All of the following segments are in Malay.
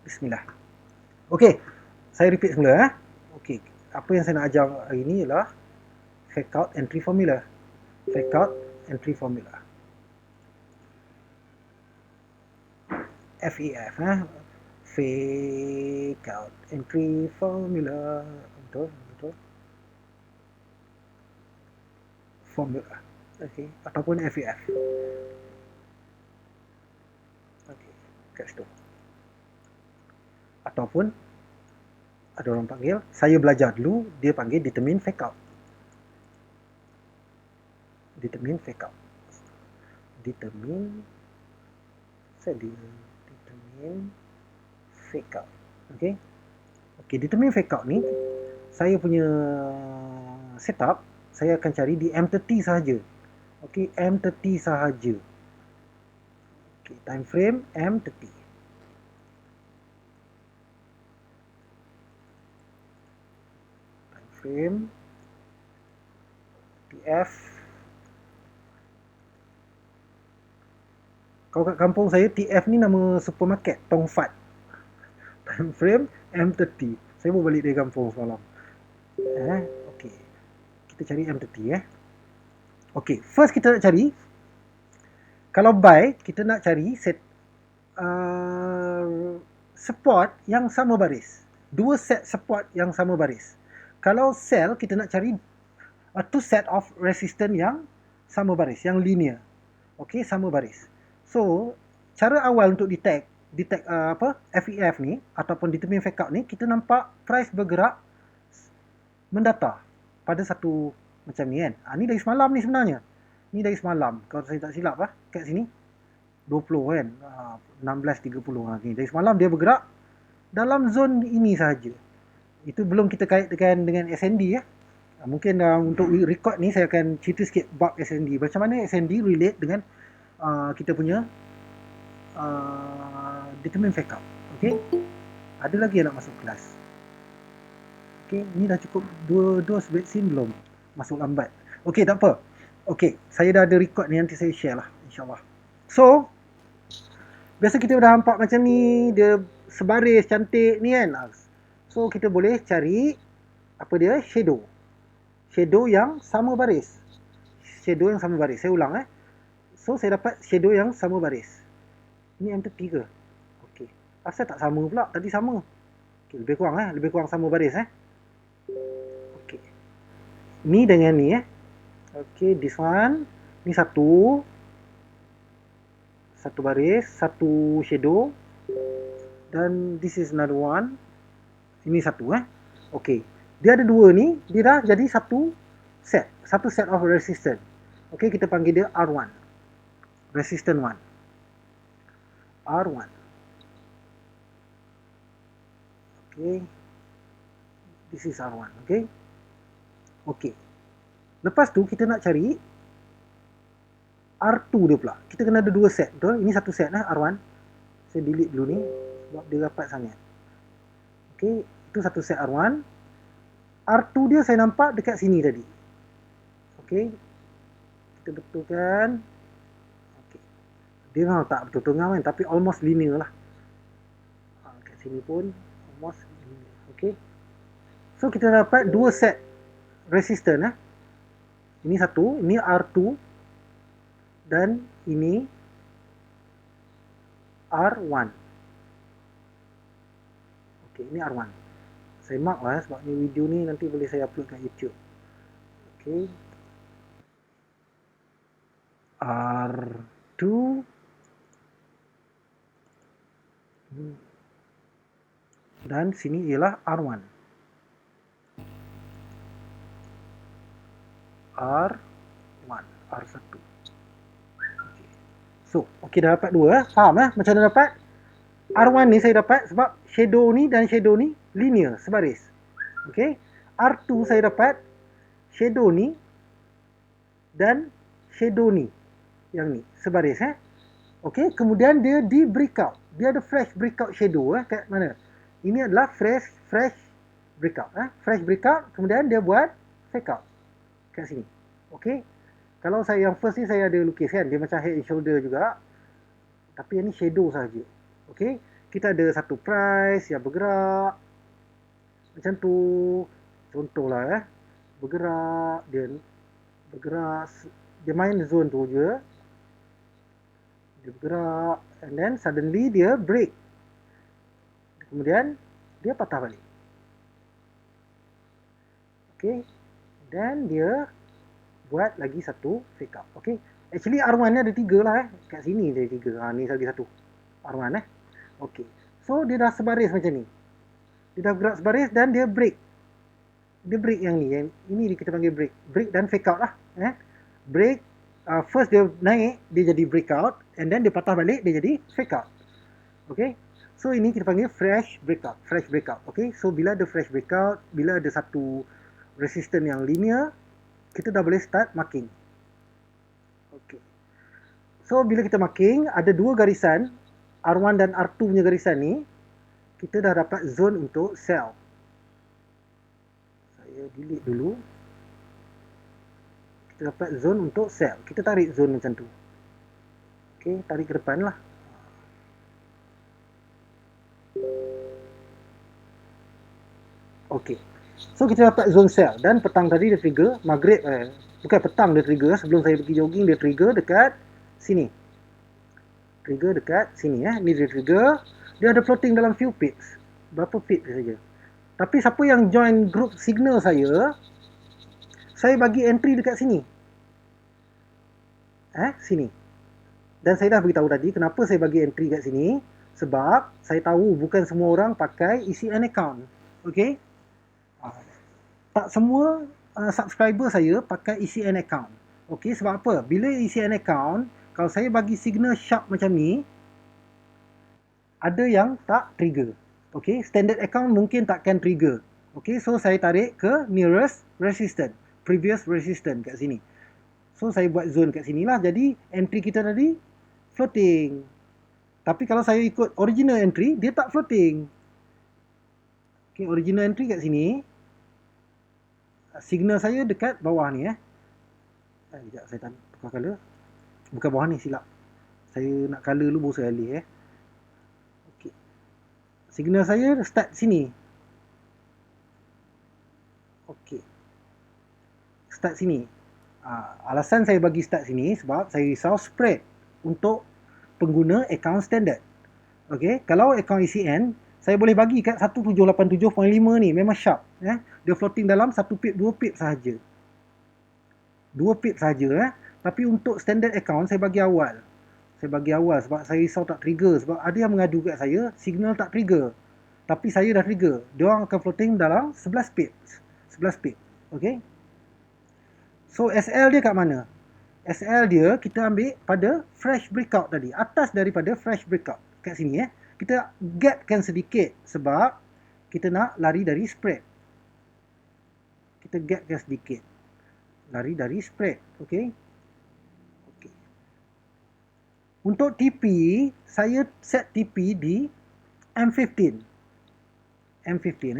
Bismillah. Okey, saya repeat semula. Okey, apa yang saya nak ajar hari ini ialah fake out entry formula. Fake out entry formula. FEF, fake out entry formula. Betul, betul. Formula. Okey, ataupun FEF. Okey, kat situ. Ataupun ada orang panggil, saya belajar dulu, dia panggil determine fake out. Determine fake out. Determine fake out. Okey. Okey, determine fake out ni saya punya setup, saya akan cari di M30 sahaja. Okey, M30 sahaja. Okey, time frame M30. Time frame TF. Kalau kat kampung saya, TF ni nama supermarket, Tongfat. Time frame M30. Saya baru balik dari kampung semalam. Okey. Kita cari M30 Okey, first kita nak cari, kalau buy, kita nak cari support yang sama baris. Dua set support yang sama baris. Kalau sell, kita nak cari two set of resistance yang sama baris, yang linear. Okey, sama baris. So, cara awal untuk detect FEF ni ataupun determine fake out ni, kita nampak price bergerak mendata pada satu macam ni kan. Ni dari semalam ni sebenarnya. Ni dari semalam. Kalau saya tak silap kat sini 20 kan. 16.30 ni. Dari semalam dia bergerak dalam zon ini sahaja. Itu belum kita kaitkan dengan SND Mungkin untuk record ni saya akan cerita sikit bab SND. Macam mana SND relate dengan kita punya determine fake out. Okey. Ada lagi yang nak masuk kelas. Okey, ni dah cukup 2 dos vaksin belum? Masuk lambat. Okey, tak apa. Okey, saya dah ada record ni, nanti saya share lah insya-Allah. So, biasa kita dah nampak macam ni, dia sebaris cantik ni kan. So, kita boleh cari apa dia? Shadow. Shadow yang sama baris. Shadow yang sama baris. Saya ulang So, saya dapat shadow yang sama baris. Ini M30 ke? Okey. Asal tak sama pula? Tadi sama. Okey, lebih kurang sama baris Okey. Ni dengan ni Okey, this one. Ni satu baris, satu shadow. Dan this is another one. Ini satu Okey. Dia ada dua ni, dia dah jadi satu set of resistance. Okey, kita panggil dia R1. Resistance 1. R1. Okay. This is R1. Okay. Okay. Lepas tu kita nak cari R2 dia pula. Kita kena ada dua set. Betul? Ini satu set R1. Saya delete dulu ni sebab dia rapat sangat. Okay. Itu satu set R1. R2 dia saya nampak dekat sini tadi. Okay. Kita betulkan. Dia memang tak betul tengah kan, tapi almost linear lah. Kat sini pun almost linear. Okay. So kita dapat dua set resistor Ini satu, ini R2 dan ini R1. Okay, ini R1. Saya mark lah sebab ni video ni nanti boleh saya upload kat YouTube. Okay. R2 dan sini ialah R1. R1, R1. Okay. So, okey dah dapat dua Faham macam mana dapat? R1 ni saya dapat sebab shadow ni dan shadow ni linear, sebaris. Okey. R2 saya dapat shadow ni dan shadow ni. Yang ni, sebaris Okey, kemudian dia di breakout. Dia ada fresh breakout shadow kat mana? Ini adalah fresh breakout fresh breakout, kemudian dia buat fake out kat sini. Okey. Kalau saya yang first ni saya ada lukis kan, dia macam head and shoulder juga. Tapi yang ni shadow saja. Okey. kita ada satu price yang bergerak macam tu, contohlah bergerak, dia main zone tu je, dia bergerak and then suddenly dia break, kemudian dia patah balik. Okay, dan dia buat lagi satu fake up. Okay, actually R1 ni ada 3 lah kat sini ada 3. Ni lagi satu R1 Okay, so dia dah sebaris macam ni, dia dah gerak sebaris dan dia break. Dia break yang ni, yang ini kita panggil break dan fake out lah. Break, first dia naik, dia jadi breakout, and then dia patah balik, dia jadi fake out. Okay, so ini kita panggil fresh breakout. Okay, so bila ada fresh breakout, bila ada satu resistance yang linear, kita dah boleh start marking. Okay, so bila kita marking, ada dua garisan, R1 dan R2 punya garisan ni, kita dah dapat zone untuk sell. Saya delete dulu. Kita dapat zone untuk sell. Kita tarik zone macam tu. Okay, tarik ke depan lah. Okay, so kita dapat zone sell. Dan petang tadi dia trigger, maghrib bukan petang dia trigger, sebelum saya pergi jogging dia trigger dekat sini. Trigger dekat sini ni dia trigger. Dia ada floating dalam few pips. Berapa pips saja. Tapi siapa yang join group signal saya bagi entry dekat sini. Sini. Dan saya dah beritahu tadi kenapa saya bagi entry kat sini. Sebab saya tahu bukan semua orang pakai ECN account. Okay, tak semua subscriber saya pakai ECN account. Okay, sebab apa? Bila ECN account, kalau saya bagi signal sharp macam ni, ada yang tak trigger. Okay, standard account mungkin takkan trigger. Okay, so saya tarik ke nearest resistance, previous resistance kat sini. So saya buat zone kat sini lah. Jadi entry kita tadi floating. Tapi kalau saya ikut original entry, dia tak floating. Okay, original entry kat sini. Signal saya dekat bawah ni sekejap saya tukar color. Bukan bawah ni, silap. Saya nak color dulu baru saya alih Okay, signal saya start sini. Okay, start sini. Alasan saya bagi start sini sebab saya risau spread untuk pengguna account standard. Okay, kalau account ECN, saya boleh bagi kat 1787.5 ni memang sharp. Dia floating dalam 1 pip, 2 pip sahaja. 2 pip sahaja. Tapi untuk standard account saya bagi awal. Saya bagi awal sebab saya risau tak trigger. Sebab ada yang mengadu kat saya, signal tak trigger. Tapi saya dah trigger. Diorang akan floating dalam 11 pip. 11 pip. Okay. So SL dia kat mana? SL dia kita ambil pada fresh breakout tadi. Atas daripada fresh breakout. Kat sini kita gapkan sedikit sebab kita nak lari dari spread. Kita gapkan sedikit. Lari dari spread. Okay. Okay. Untuk TP, saya set TP di M15. M15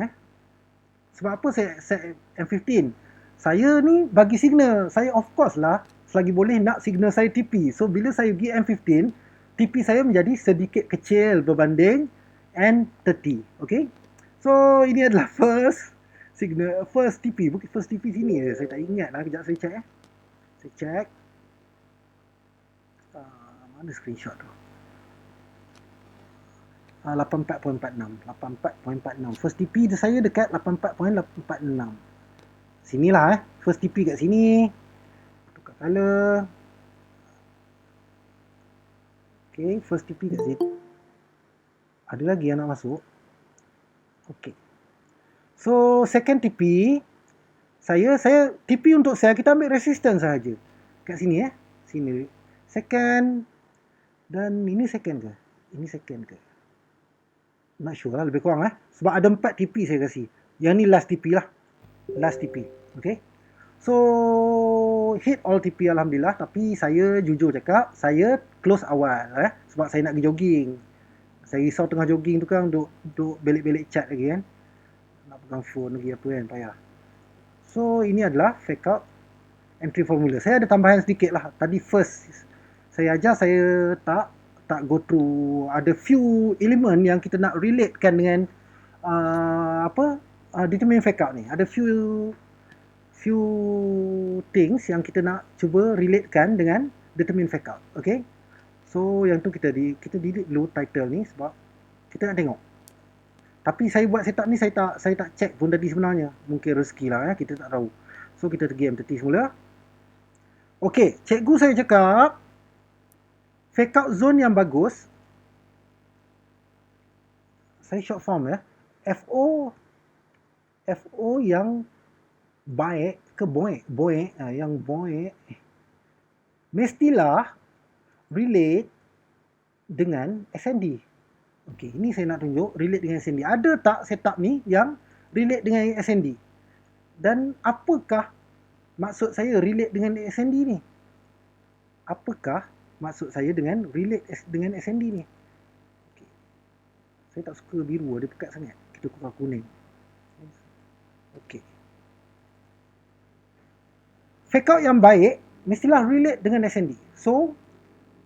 Sebab apa saya set M15? Saya ni bagi signal. Saya of course lah selagi boleh nak signal saya TP. So bila saya pergi M15, TP saya menjadi sedikit kecil berbanding N30. Okay. So ini adalah first signal, first TP. Bukan first TP sini je. Saya tak ingat lah. Kejap saya check Saya check. Mana screenshot tu? 84.46. 84.46. First TP saya dekat 84.46. Sinilah first TP kat sini. Tukar color. Okay, first TP kat sini. Ada lagi yang nak masuk. Okay. So second TP, saya TP untuk saya kita ambil resistance sahaja. Kat sini Sini. Second. Dan ini second ke? Ini second ke? Not sure lah, lebih kurang Sebab ada 4 TP saya kasih. Yang ni last TP lah. Last TP. Okay. So hit all TP alhamdulillah. Tapi saya jujur cakap, saya close awal sebab saya nak pergi jogging. Saya risau tengah jogging tu kan duk belik-belik chat lagi kan. Nak pegang phone lagi apa kan, payah. So ini adalah fake out entry formula. Saya ada tambahan sedikit lah. Tadi first saya ajar, saya tak tak go through, ada few element yang kita nak relatekan dengan determine fake out ni. Ada few things yang kita nak cuba relatekan dengan determine fake out. Okay, so yang tu kita delete dulu title ni sebab kita nak tengok. Tapi saya buat setup ni saya tak check pun tadi sebenarnya. Mungkin rezeki lah, kita tak tahu. So kita pergi MTT semula. Okay, cikgu saya cakap fake out zone yang bagus, saya short form FO yang baik ke yang baik mestilah relate dengan SND. Okey, ini saya nak tunjuk relate dengan SND. Ada tak setup ni yang relate dengan SND? Dan apakah maksud saya relate dengan SND ni? Apakah maksud saya dengan relate dengan SND ni? Okay. Saya tak suka biru, dia pekat sangat. Kita tukar kuning. Okey. Fake out yang baik mestilah relate dengan SND. So,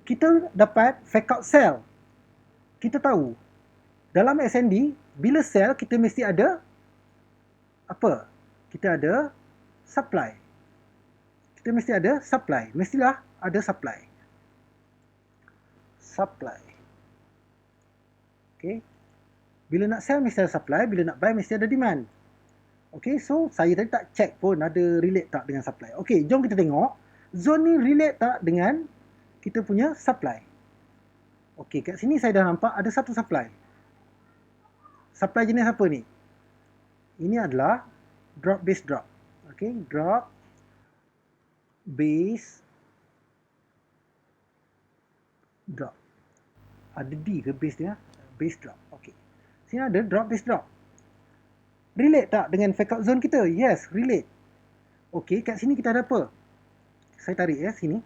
kita dapat fake out cell. Kita tahu dalam SND bila sel kita mesti ada apa? Kita ada supply. Kita mesti ada supply. Mestilah ada supply. Supply. Okay. Bila nak sell mesti ada supply, bila nak buy mesti ada demand. Okay, so saya tadi tak check pun ada relate tak dengan supply. Okay, jom kita tengok zone ni relate tak dengan kita punya supply. Okey, kat sini saya dah nampak ada satu supply. Supply jenis apa ni? Ini adalah drop base drop. Okey, drop base drop. Ada D ke base dia? Base drop. Okey. Sini ada drop base drop. Relate tak dengan fake out zone kita? Yes, relate. Okey, kat sini kita ada apa? Saya tarik sini.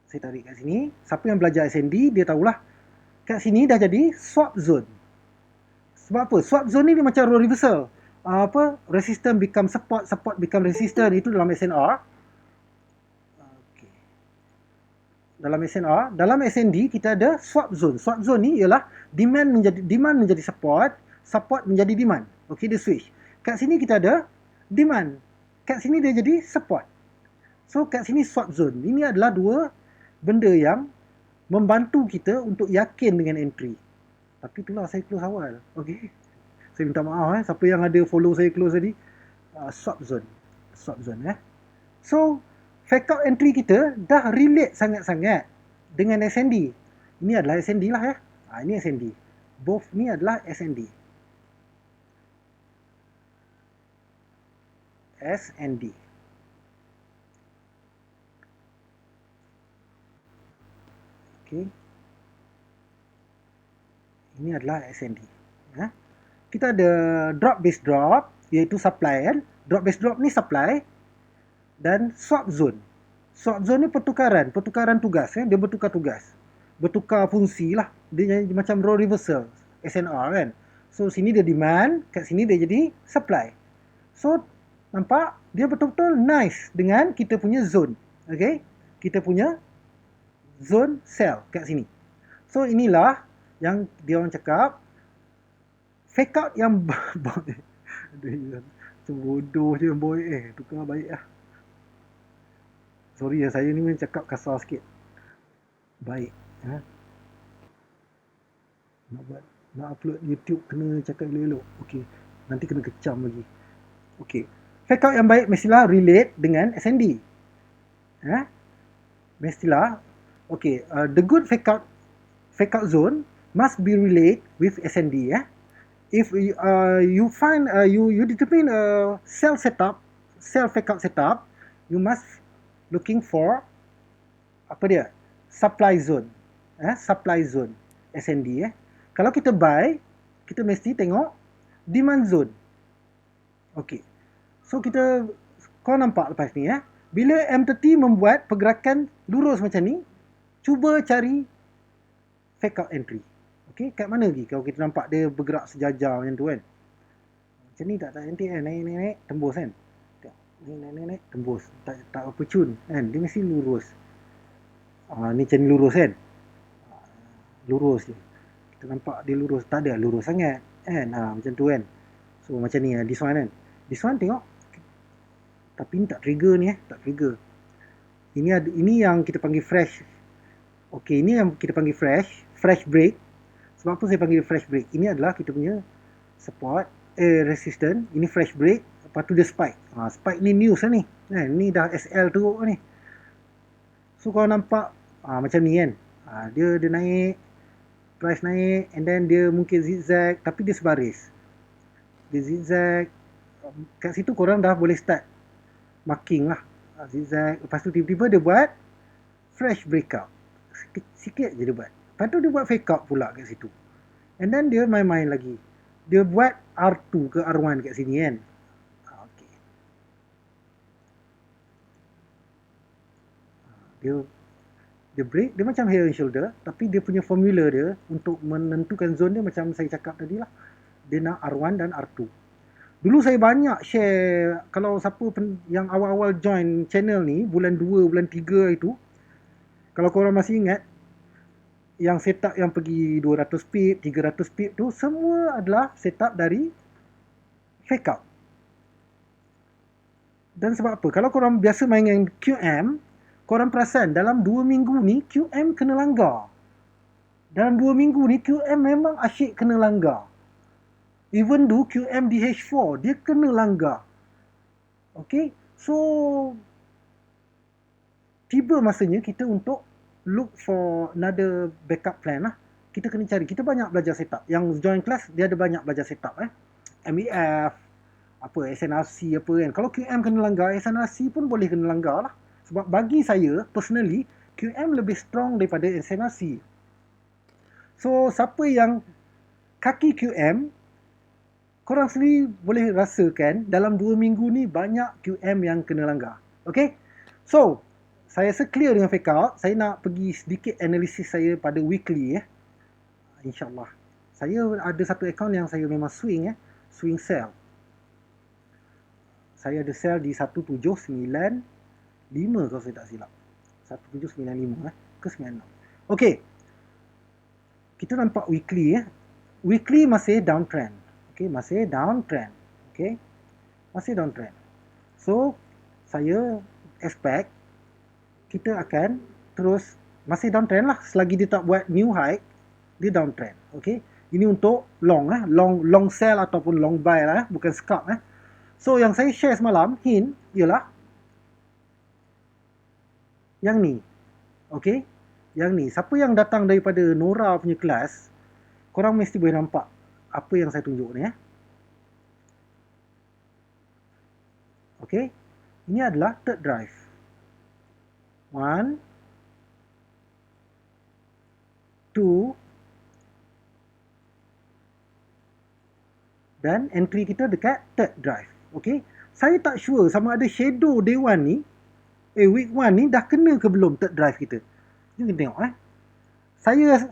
Saya tarik kat sini. Siapa yang belajar SND, dia tahulah. Kat sini dah jadi swap zone. Sebab apa? Swap zone ni dia macam role reversal. Resistance become support, support become resistance. Itu dalam SNR. Okay. Dalam SNR. Dalam SND, kita ada swap zone. Swap zone ni ialah demand menjadi support, support menjadi demand. Okay, dia switch. Kat sini kita ada demand. Kat sini dia jadi support. So, kat sini swap zone. Ini adalah dua benda yang membantu kita untuk yakin dengan entry. Tapi itulah saya close awal. Okay. Saya minta maaf siapa yang ada follow saya close tadi. Swap zone. Swap zone So, fake out entry kita dah relate sangat-sangat dengan SND. Ini adalah SND lah ini SND. Both ni adalah SND. SND. Okay. Ini adalah SND. Kita ada drop base drop, iaitu supply kan. Drop base drop ni supply. Dan swap zone. Swap zone ni pertukaran tugas. Dia bertukar tugas. Bertukar fungsi lah. Dia macam role reversal. SNR kan. So, sini dia demand, kat sini dia jadi supply. So, nampak? Dia betul-betul nice dengan kita punya zone. Okay. Kita punya zone sell kat sini. So inilah yang dia orang cakap fake out yang bodoh je boy. Tukar baik lah. Sorry saya ni memang cakap kasar sikit. Baik. Nak upload YouTube kena cakap elok-elok. Okey. Nanti kena kecam lagi. Okey. Fake out yang baik mestilah relate dengan SND. Mestilah. Okay, the good fake out zone must be relate with SND. If you find you determine a cell fake out setup, you must looking for apa dia? Supply zone. Supply zone SND. Kalau kita buy, kita mesti tengok demand zone. Okay. So kau nampak lepas ni bila M30 membuat pergerakan lurus macam ni, cuba cari fake out entry. Okey, kat mana lagi kalau kita nampak dia bergerak sejajar macam tu kan. Macam ni tak nanti naik tembus kan. Naik tembus. Tak opportune kan. Dia mesti lurus. Ni macam lurus kan. Lurus je. Kita nampak dia lurus. Tak ada lurus sangat. Kan? Macam tu kan. So macam ni this one kan. This one tengok. Tapi ni tak trigger ni tak trigger. Ini yang kita panggil fresh. Okey, ini yang kita panggil fresh break. Sebab apa saya panggil fresh break? Ini adalah kita punya support, resistance. Ini fresh break. Lepas tu dia spike. Spike ni news lah ni. Ni dah SL teruk ni. So kau nampak macam ni kan. Dia naik, price naik, and then dia mungkin zigzag, tapi dia sebaris. Dia zigzag. Kat situ korang dah boleh start marking lah. Zigzag. Lepas tu tiba-tiba dia buat fresh breakout. Sikit je dia buat. Lepas tu dia buat fake out pula kat situ. And then dia main-main lagi. Dia buat R2 ke R1 kat sini kan. Okay. Dia break, dia macam head and shoulder, tapi dia punya formula dia untuk menentukan zone dia macam saya cakap tadi lah. Dia nak R1 dan R2. Dulu saya banyak share, kalau siapa yang awal-awal join channel ni, bulan 2, bulan 3 itu, kalau korang masih ingat, yang setup yang pergi 200 pip, 300 pip tu, semua adalah setup dari fake out. Dan sebab apa? Kalau korang biasa main dengan QM, korang perasan dalam 2 minggu ni QM kena langgar. Dalam 2 minggu ni QM memang asyik kena langgar. Even though QM di H4, dia kena langgar. Okay? So, tiba masanya kita untuk look for another backup plan lah. Kita kena cari. Kita banyak belajar setup. Yang join class, dia ada banyak belajar setup. MEF, SNRC apa kan. Kalau QM kena langgar, SNRC pun boleh kena langgar lah. Sebab bagi saya, personally, QM lebih strong daripada SNRC. So, siapa yang kaki QM, korang sendiri boleh rasakan dalam 2 minggu ni banyak QM yang kena langgar. Okay? So, saya clear dengan fake out. Saya nak pergi sedikit analisis saya pada weekly InsyaAllah. Saya ada satu account yang saya memang swing swing sell. Saya ada sell di 1795 kalau saya tak silap. 1795 ke 96. Okay. Kita nampak weekly Weekly masih downtrend. Okay, masih downtrend. Okay. Masih downtrend. So, saya expect kita akan terus masih downtrend lah. Selagi dia tak buat new high, dia downtrend. Okay. Ini untuk long long sell ataupun long buy lah, bukan scalp So, yang saya share semalam, hint, ialah yang ni. Okay. Yang ni. Siapa yang datang daripada Nora punya kelas, korang mesti boleh nampak apa yang saya tunjuk ni Okay. Ini adalah third drive. 1, 2, dan entry kita dekat third drive. Okay. Saya tak sure sama ada shadow day 1 ni, week 1 ni dah kena ke belum third drive kita. Jom kita tengok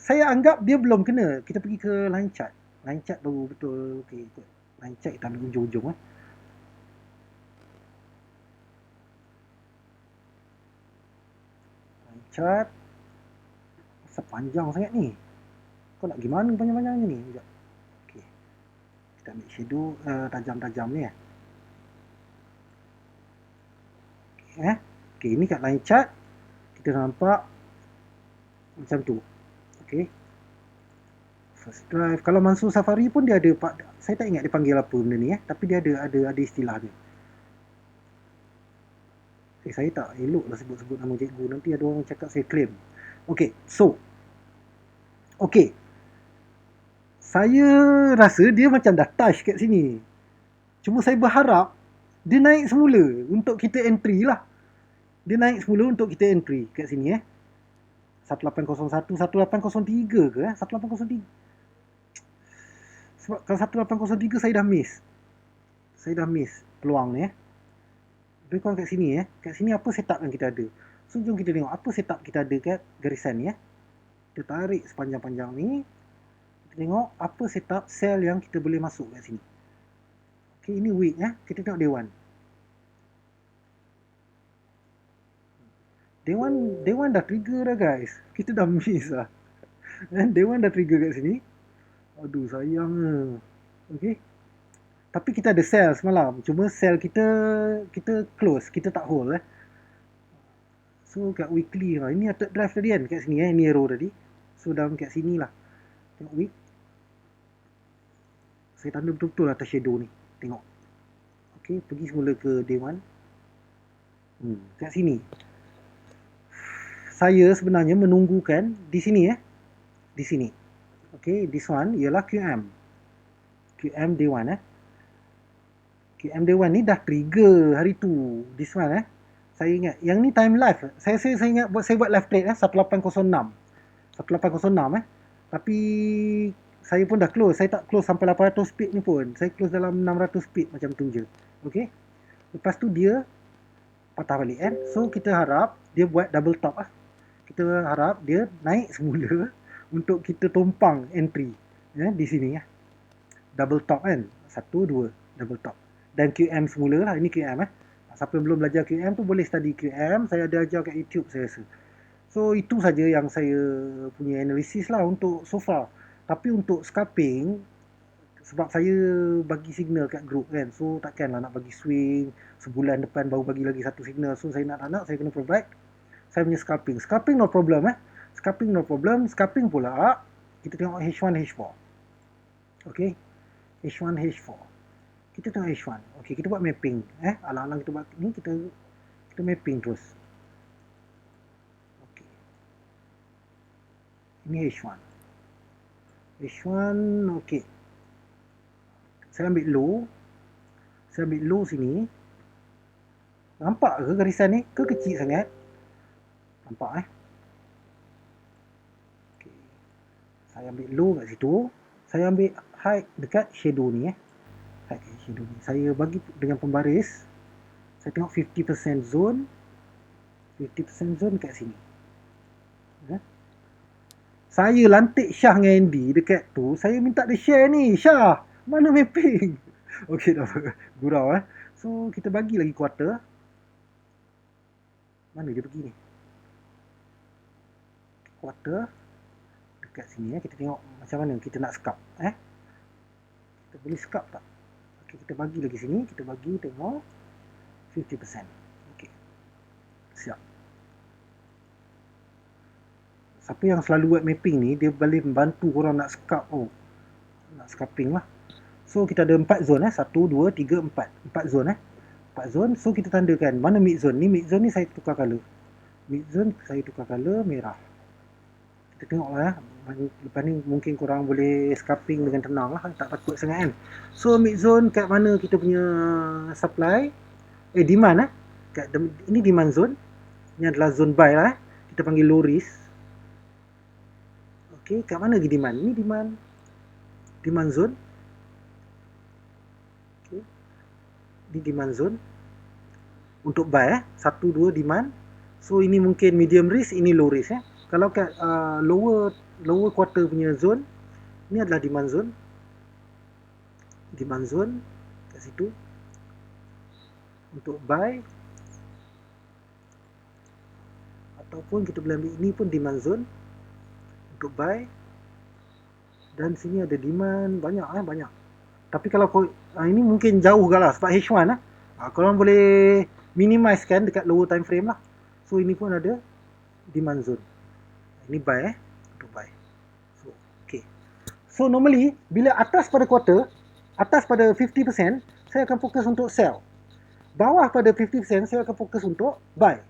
Saya anggap dia belum kena. Kita pergi ke line chart. Line chart baru betul. Okay, ikut line chart kita ambil ujung-ujung Line chart. Sepanjang sangat ni. Kau nak gimana panjang-panjangnya ni? Sekejap. Okay. Kita ambil shadow tajam-tajam ni Okay, ini kat line chart. Kita nampak macam tu. Okay. First drive. Kalau Mansur Safari pun dia ada, saya tak ingat dia panggil apa benda ni tapi dia ada istilah dia. Saya tak elok lah sebut-sebut nama cikgu, nanti ada orang cakap saya claim. Okay, so okay, saya rasa dia macam dah touch kat sini. Cuma saya berharap dia naik semula untuk kita entry lah. Dia naik semula untuk kita entry kat sini 1801, 1803 ke 1803. Sebab kalau 1803 saya dah miss. Saya dah miss peluang ni Lebih kurang kat sini Kat sini apa setup yang kita ada. So jom kita tengok apa setup kita ada kat garisan ni Kita tarik sepanjang-panjang ni. Kita tengok apa setup sell yang kita boleh masuk kat sini. Okay, ini week Kita tengok day 1. Day 1 dah trigger dah guys. Kita dah miss lah. Day 1 dah trigger kat sini. Aduh sayang. Okay. Tapi kita ada sell semalam. Cuma sell kita close, kita tak hold So kat weekly lah. Ini third drive tadi kan kat sini ini arrow tadi. So dalam kat sini lah. Tengok week. Saya tanda betul-betul atas shadow ni. Tengok. Okay, pergi semula ke day 1. Kat sini. Saya sebenarnya menunggukan di sini Di sini. Okay, this one ialah QM. QM day 1 QM day 1 ni dah trigger hari tu. This one Saya ingat. Yang ni time live. Saya ingat saya buat live trade 1806. 1806 Tapi saya pun dah close. Saya tak close sampai 800 speed ni pun. Saya close dalam 600 speed macam tu je. Okay. Lepas tu dia patah balik So kita harap dia buat double top Kita harap dia naik semula untuk kita tumpang entry di sini Double top kan. 1, 2 double top. Dan QM semula lah. Ini QM Siapa yang belum belajar QM tu boleh study QM. Saya ada ajar kat YouTube saya rasa. So itu saja yang saya punya analisis lah untuk so far. Tapi untuk scalping, sebab saya bagi signal kat group kan, so takkanlah nak bagi swing sebulan depan baru bagi lagi satu signal. So saya nak saya kena provide saya punya scalping. Scalping no problem Scalping no problem. Scalping pula kita tengok H1 H4. Okay, H1 H4. Kita tengok H1. Okay, kita buat mapping alang-alang kita buat ni, kita mapping terus. Okay, ini H1. H1 okay. Saya ambil low sini. Nampak ke garisan ni? Ke kecil sangat? Nampak okay. Saya ambil low kat situ. Saya ambil high dekat shadow ni High kat shadow ni. Saya bagi dengan pembaris. Saya tengok 50% zone. 50% zone kat sini. Saya lantik Syah dengan Andy dekat tu. Saya minta dia share ni. Syah, mana mapping? Okey, dah apa. Gurau So, kita bagi lagi quarter. Mana dia pergi ni? Quarter. Dekat sini kita tengok macam mana kita nak scalp. Kita boleh scalp tak? Okey, kita bagi lagi sini. Kita bagi tengok 50%. Okey. Siap. Siapa yang selalu buat mapping ni, dia boleh membantu korang nak scalp nak scalping lah. So kita ada 4 zone 1, 2, 3, 4. 4 zone 4 zone. So kita tandakan mana mid zone ni. Mid zone ni saya tukar color. Mid zone saya tukar color merah. Kita tengok lah lepas ni mungkin korang boleh scalping dengan tenang lah. Tak takut sangat kan. So mid zone kat mana kita punya supply. Demand ini demand zone. Ini adalah zone buy lah Kita panggil low risk. Okay, kat mana lagi demand? Ini demand zone. Okay. Ini demand zone. Untuk buy 1, 2 demand. So ini mungkin medium risk, ini low risk Kalau kat lower quarter punya zone, ini adalah demand zone. Demand zone kat situ. Untuk buy. Ataupun kita boleh ambil ini pun demand zone. Untuk buy. Dan sini ada demand banyak banyak. Tapi kalau ini mungkin jauh lah sebab H1 korang boleh minimize kan dekat lower time frame lah. So ini pun ada demand zone. Ini buy untuk buy. So okay. So normally bila atas pada quarter, atas pada 50%, saya akan fokus untuk sell. Bawah pada 50% saya akan fokus untuk buy.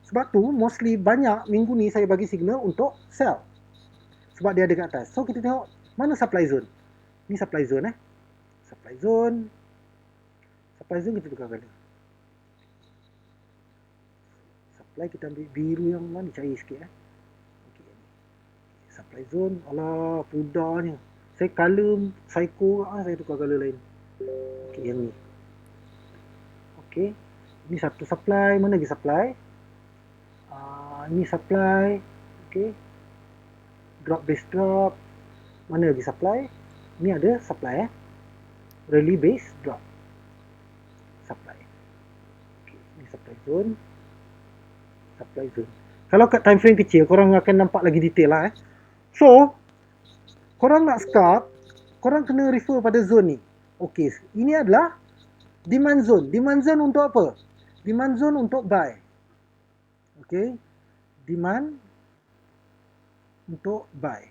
Sebab tu mostly banyak minggu ni saya bagi signal untuk sell. Sebab dia ada kat atas. So kita tengok mana supply zone. Ni supply zone Supply zone. Supply zone kita tukar color. Supply kita ambil biru yang mana cair sikit okay. Supply zone. Alah pudahnya. Saya color psycho saya tukar color lain. Okay, yang ni. Okay. Ini satu supply. Mana lagi supply? Ini supply. Okay. Drop base drop. Mana lagi supply? Ini ada supply rally base drop. Supply. Okay. Ini supply zone. Supply zone. Kalau kat time frame kecil, korang akan nampak lagi detail lah. So, korang nak scout, korang kena refer pada zone ni. Okey, ini adalah demand zone. Demand zone untuk apa? Demand zone untuk buy. Okey, demand untuk buy.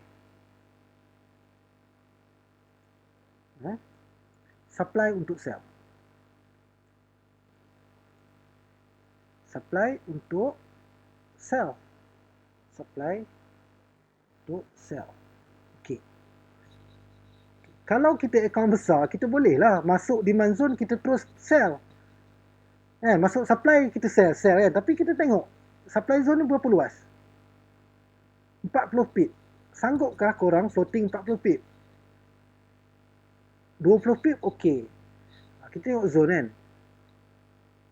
Supply untuk sell. Supply untuk sell. Supply untuk sell. Okey. Kalau kita account besar, kita bolehlah masuk demand zone, kita terus sell. Masuk supply, kita sell kan. Tapi kita tengok, supply zone ni berapa luas? 40 pip. Sanggupkah korang floating 40 pip? 20 pip, okey. Kita tengok zone kan.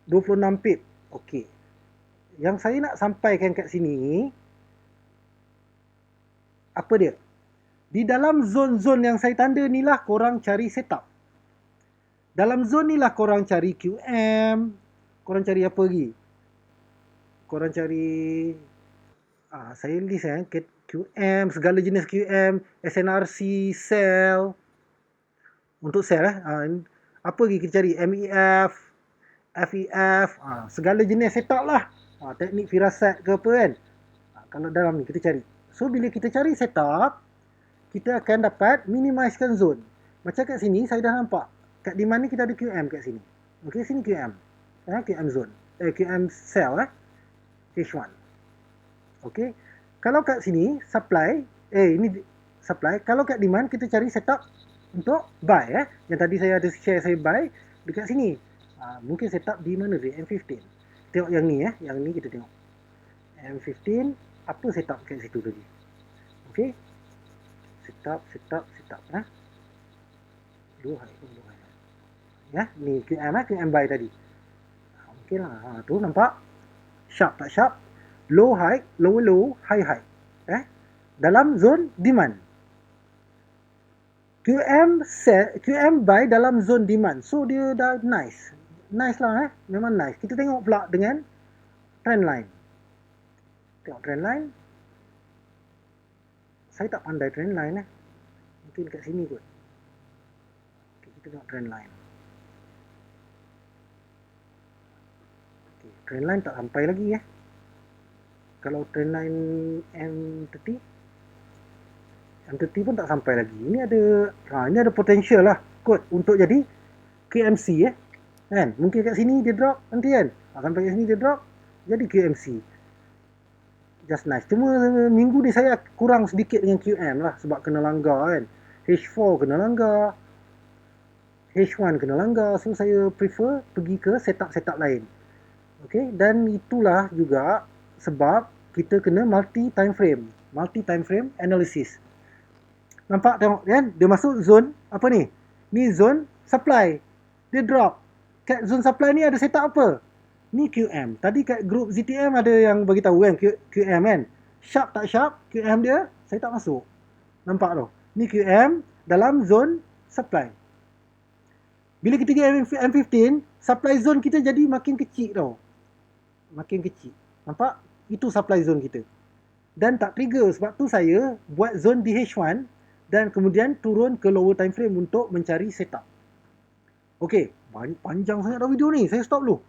26 pip, okey. Yang saya nak sampaikan kat sini, apa dia? Di dalam zone-zone yang saya tanda ni lah korang cari setup. Dalam zone ni lah korang cari QM. Korang cari apa lagi? Korang cari... saya list QM, segala jenis QM, SNRC, sell. Untuk sell apa lagi kita cari? MEF, FEF, segala jenis setup lah. Teknik firasat ke apa kan. Kalau dalam ni kita cari. So bila kita cari setup, kita akan dapat minimizekan zone. Macam kat sini saya dah nampak. Kat demand ni kita ada QM kat sini. Okey, sini QM. QM zone. QM sell H1. Okey. Kalau kat sini supply, ini supply. Kalau kat demand kita cari setup untuk buy Yang tadi saya ada share saya buy dekat sini. Mungkin setup di mana dia? M15. Tengok yang ni yang ni kita tengok. M15 apa setup kat situ tadi? Okey. Setup low high. Ni QM buy tadi. Okey lah. Tu nampak sharp tak sharp, low high, low, high. Dalam zone demand. QM buy dalam zone demand. So dia dah nice. Nice lah memang nice. Kita tengok pula dengan trend line. Tengok trend line. Saya tak pandai trend line Mungkin kat sini kot. Okay, kita tengok trend line. Okay, trend line tak sampai lagi Kalau trend line M30 pun tak sampai lagi. Ini ada potential lah kot untuk jadi QMC kan. Mungkin kat sini dia drop nanti kan. Sampai kat sini dia drop jadi QMC. Just nice. Cuma minggu ni saya kurang sedikit dengan QM lah sebab kena langgar kan. H4 kena langgar, H1 kena langgar. So saya prefer pergi ke setup lain. Okay, dan itulah juga sebab kita kena multi time frame analysis. Nampak tengok kan? Dia masuk zone apa ni? Ni zone supply. Dia drop. Kat zone supply ni ada setup apa? Ni QM. Tadi kat group ZTM ada yang bagi tahu kan QM kan. Sharp tak sharp QM dia, saya tak masuk. Nampak tu. Ni QM dalam zone supply. Bila kita pergi M15, supply zone kita jadi makin kecil tau. Makin kecil. Nampak? Itu supply zone kita. Dan tak trigger sebab tu saya buat zone di H1 dan kemudian turun ke lower time frame untuk mencari setup. Okey, panjang sangat dah video ni. Saya stop dulu.